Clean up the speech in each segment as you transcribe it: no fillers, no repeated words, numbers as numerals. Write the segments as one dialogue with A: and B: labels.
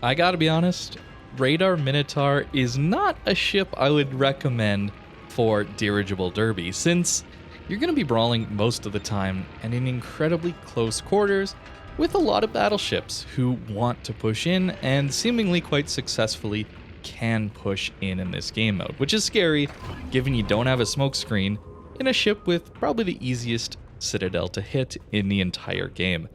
A: I gotta be honest, Radar Minotaur is not a ship I would recommend for Dirigible Derby, since you're going to be brawling most of the time and in incredibly close quarters with a lot of battleships who want to push in and seemingly quite successfully can push in this game mode, which is scary given you don't have a smoke screen in a ship with probably the easiest citadel to hit in the entire game.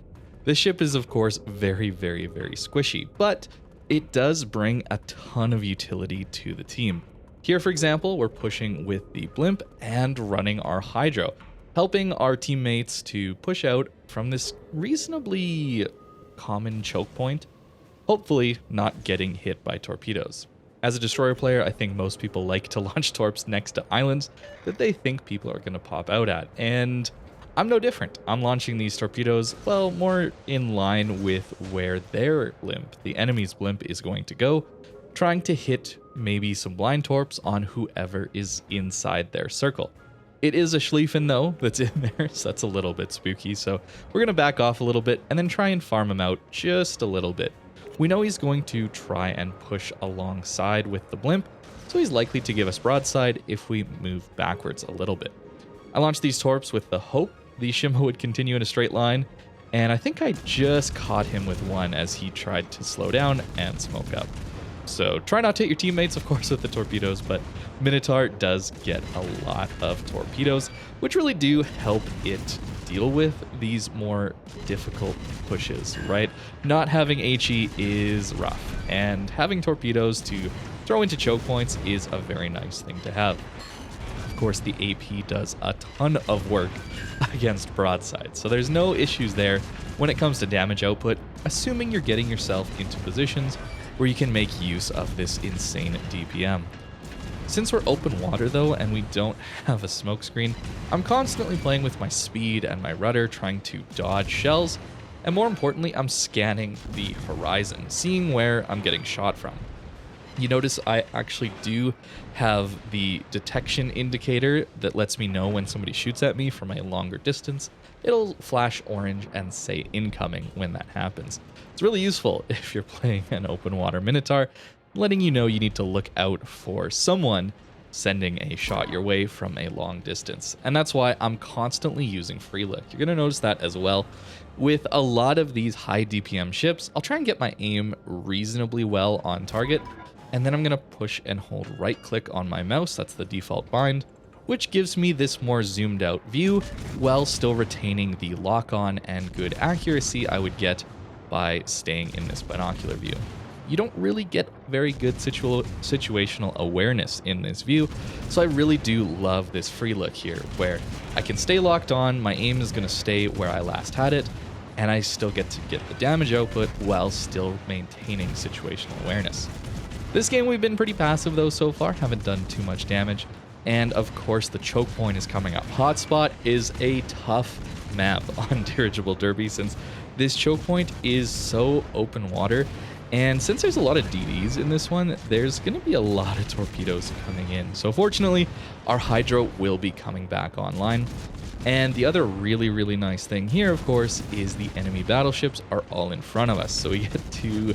A: This ship is of course very, very, very squishy, but it does bring a ton of utility to the team. Here, for example, we're pushing with the blimp and running our hydro, helping our teammates to push out from this reasonably common choke point, hopefully not getting hit by torpedoes. As a destroyer player, I think most people like to launch torps next to islands that they think people are going to pop out at, and I'm no different. I'm launching these torpedoes, well, more in line with where their blimp, the enemy's blimp, is going to go, trying to hit maybe some blind torps on whoever is inside their circle. It is a Schlieffen though that's in there, so that's a little bit spooky, so we're going to back off a little bit and then try and farm him out just a little bit. We know he's going to try and push alongside with the blimp, so he's likely to give us broadside if we move backwards a little bit. I launched these torps with the hope the Shimmo would continue in a straight line, and I think I just caught him with one as he tried to slow down and smoke up. So try not to hit your teammates, of course, with the torpedoes, but Minotaur does get a lot of torpedoes, which really do help it deal with these more difficult pushes, right? Not having HE is rough, and having torpedoes to throw into choke points is a very nice thing to have. Of course, the AP does a ton of work against broadside, so there's no issues there when it comes to damage output, assuming you're getting yourself into positions where you can make use of this insane DPM. Since we're open water though, and we don't have a smoke screen, I'm constantly playing with my speed and my rudder, trying to dodge shells, and more importantly, I'm scanning the horizon, seeing where I'm getting shot from. You notice I actually do have the detection indicator that lets me know when somebody shoots at me from a longer distance. It'll flash orange and say incoming when that happens. It's really useful if you're playing an open water Minotaur, letting you know you need to look out for someone sending a shot your way from a long distance. And that's why I'm constantly using free look. You're going to notice that as well. With a lot of these high DPM ships, I'll try and get my aim reasonably well on target, and then I'm going to push and hold right click on my mouse, that's the default bind, which gives me this more zoomed out view while still retaining the lock on and good accuracy I would get by staying in this binocular view. You don't really get very good situational awareness in this view, so I really do love this free look here, where I can stay locked on, my aim is going to stay where I last had it, and I still get to get the damage output while still maintaining situational awareness. This game we've been pretty passive though so far, haven't done too much damage, and of course the choke point is coming up. Hotspot is a tough map on Dirigible Derby since this choke point is so open water, and since there's a lot of DDs in this one, there's going to be a lot of torpedoes coming in. So fortunately, our hydro will be coming back online. And the other really, really nice thing here, of course, is the enemy battleships are all in front of us, so we get to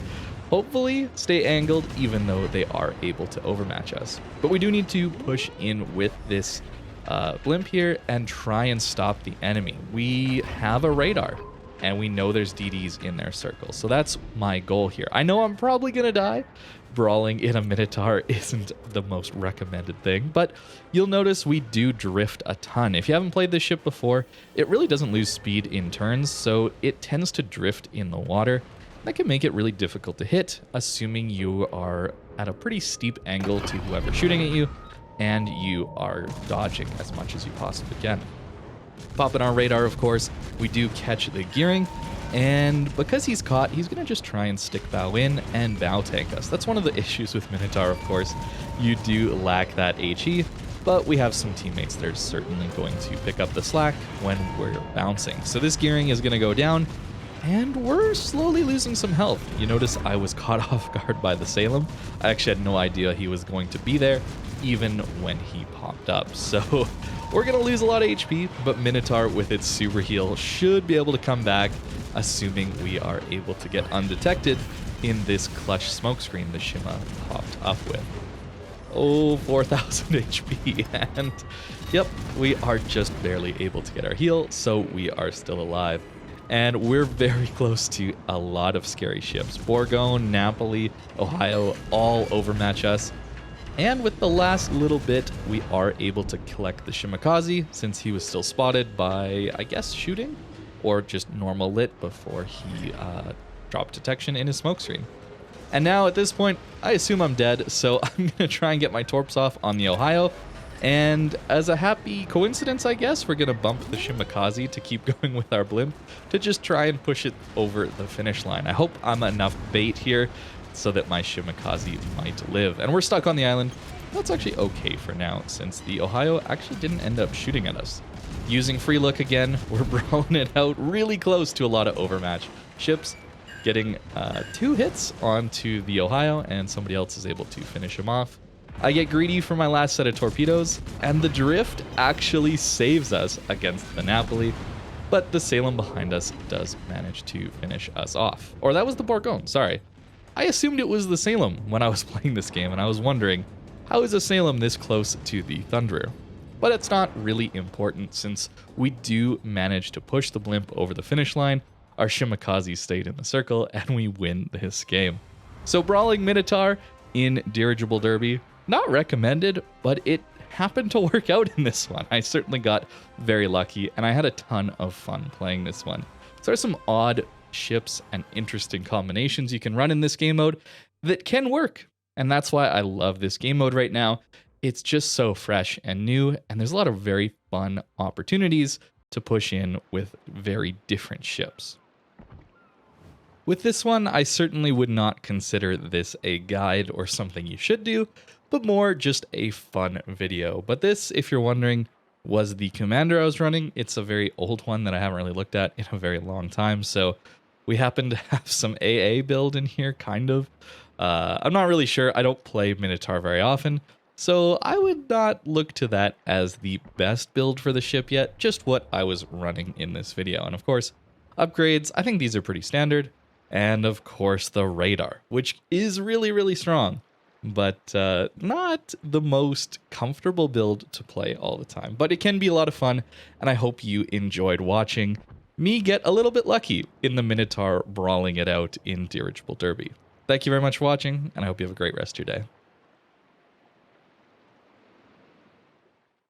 A: hopefully stay angled even though they are able to overmatch us. But we do need to push in with this blimp here and try and stop the enemy. We have a radar and we know there's DDs in their circle, so that's my goal here. I know I'm probably gonna die. Brawling in a Minotaur isn't the most recommended thing, but you'll notice we do drift a ton. If you haven't played this ship before, it really doesn't lose speed in turns, so it tends to drift in the water. That can make it really difficult to hit, assuming you are at a pretty steep angle to whoever's shooting at you, and you are dodging as much as you possibly can. Popping our radar, of course, we do catch the gearing, and because he's caught, he's going to just try and stick bow in and bow tank us. That's one of the issues with Minotaur, of course. You do lack that HE, but we have some teammates that are certainly going to pick up the slack when we're bouncing. So this gearing is going to go down, and we're slowly losing some health. You notice I was caught off guard by the Salem. I actually had no idea he was going to be there, even when he popped up. So we're going to lose a lot of HP, but Minotaur with its super heal should be able to come back. assuming we are able to get undetected in this clutch smokescreen the Shima popped up with. Oh, 4,000 HP, and yep, we are just barely able to get our heal, so we are still alive. And we're very close to a lot of scary ships. Borgone, Napoli, Ohio all overmatch us. And with the last little bit, we are able to collect the Shimakaze since he was still spotted by, I guess, shooting or just normal lit before he dropped detection in his smokescreen. And now at this point, I assume I'm dead, so I'm going to try and get my torps off on the Ohio. And as a happy coincidence, I guess, we're going to bump the Shimakaze to keep going with our blimp to just try and push it over the finish line. I hope I'm enough bait here so that my Shimakaze might live. And we're stuck on the island. That's actually okay for now, since the Ohio actually didn't end up shooting at us. Using free look again, we're brawling it out really close to a lot of overmatch ships, getting 2 hits onto the Ohio, and somebody else is able to finish him off. I get greedy for my last set of torpedoes, and the drift actually saves us against the Napoli, but the Salem behind us does manage to finish us off. Or that was the Borgone, sorry. I assumed it was the Salem when I was playing this game, and I was wondering, how is a Salem this close to the Thunderer? But it's not really important since we do manage to push the blimp over the finish line, our Shimakaze stayed in the circle, and we win this game. So brawling Minotaur in Dirigible Derby, not recommended, but it happened to work out in this one. I certainly got very lucky, and I had a ton of fun playing this one. So there's some odd ships and interesting combinations you can run in this game mode that can work. And that's why I love this game mode right now. It's just so fresh and new, and there's a lot of very fun opportunities to push in with very different ships. With this one, I certainly would not consider this a guide or something you should do, but more just a fun video. But this, if you're wondering, was the commander I was running. It's a very old one that I haven't really looked at in a very long time, so we happen to have some AA build in here, kind of. I'm not really sure. I don't play Minotaur very often, so I would not look to that as the best build for the ship yet, just what I was running in this video. And of course, upgrades, I think these are pretty standard. And of course, the radar, which is really, really strong, but not the most comfortable build to play all the time. But it can be a lot of fun, and I hope you enjoyed watching me get a little bit lucky in the Minotaur brawling it out in Dirigible Derby. Thank you very much for watching, and I hope you have a great rest of your day.